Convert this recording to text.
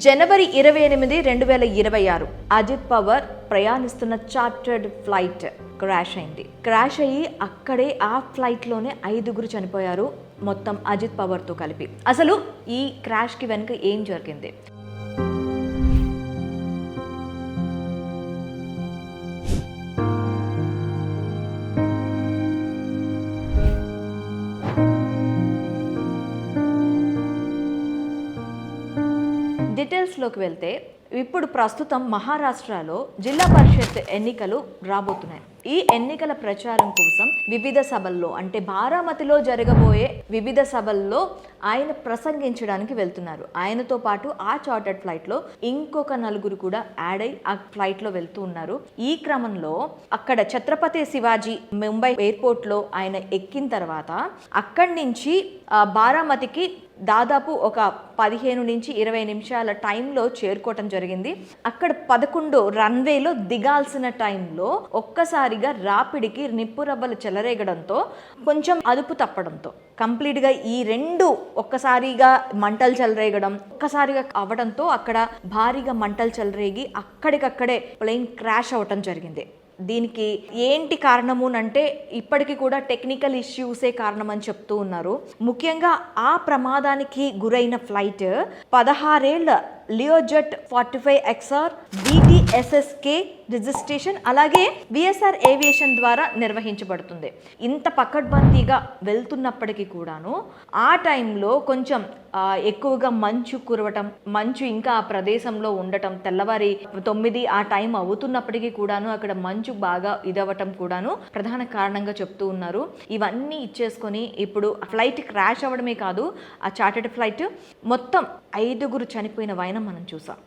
జనవరి 28, 2026 అజిత్ పవార్ ప్రయాణిస్తున్న chartered flight crash అయింది. Crash అయ్యి అక్కడే ఆ ఫ్లైట్లోనే 5 చనిపోయారు, మొత్తం అజిత్ పవార్తో కలిపి. అసలు ఈ క్రాష్కి వెనుక ఏం జరిగింది? డీటెయిల్స్లోకి వెళ్తే, ఇప్పుడు ప్రస్తుతం మహారాష్ట్రలో జిల్లా పరిషత్ ఎన్నికలు రాబోతున్నాయి. ఈ ఎన్నికల ప్రచారం కోసం వివిధ సభల్లో, అంటే బారామతిలో జరగబోయే వివిధ సభల్లో ఆయన ప్రసంగించడానికి వెళ్తున్నారు. ఆయనతో పాటు ఆ చార్టర్డ్ ఫ్లైట్లో ఇంకొక 4 కూడా యాడ్ అయి ఆ ఫ్లైట్లో వెళ్తూ ఉన్నారు. ఈ క్రమంలో అక్కడ ఛత్రపతి శివాజీ ముంబై ఎయిర్పోర్ట్లో ఆయన ఎక్కిన తర్వాత అక్కడి నుంచి బారామతికి దాదాపు ఒక 15 నుంచి 20 నిమిషాల టైంలో చేరుకోవటం జరిగింది. అక్కడ 11 రన్వేలో దిగాల్సిన టైంలో ఒక్కసారిగా రాపిడికి నిప్పురవ్వలు చెలరేగడంతో కొంచెం అదుపు తప్పడంతో కంప్లీట్గా ఈ 2 ఒక్కసారిగా మంటలు చెలరేగడం ఒక్కసారిగా అవ్వడంతో అక్కడ భారీగా మంటలు చెలరేగి అక్కడికక్కడే ప్లేన్ క్రాష్ అవ్వటం జరిగింది. దీనికి ఏంటి కారణము అంటే ఇప్పటికీ కూడా టెక్నికల్ ఇష్యూసే కారణం అని చెప్తూ ఉన్నారు. ముఖ్యంగా ఆ ప్రమాదానికి గురైన ఫ్లైట్ 16 ఏళ్ల లియోజెట్ 45XR DTSSK రిజిస్ట్రేషన్, అలాగే విఎస్ఆర్ ఏవియేషన్ ద్వారా నిర్వహించబడుతుంది. ఇంత పకడ్బందీగా వెళ్తున్నప్పటికీ కూడాను ఆ టైంలో కొంచెం ఎక్కువగా మంచు కురవటం, మంచు ఇంకా ఆ ప్రదేశంలో ఉండటం, తెల్లవారి 9 ఆ టైం అవుతున్నప్పటికీ కూడాను అక్కడ మంచు బాగా ఇదవ్వటం కూడాను ప్రధాన కారణంగా చెప్తూ ఉన్నారు. ఇవన్నీ ఇచ్చేసుకొని ఇప్పుడు ఫ్లైట్ క్రాష్ అవ్వడమే కాదు, ఆ చార్టర్డ్ ఫ్లైట్ మొత్తం 5 చనిపోయిన వైనం మనం చూసాం.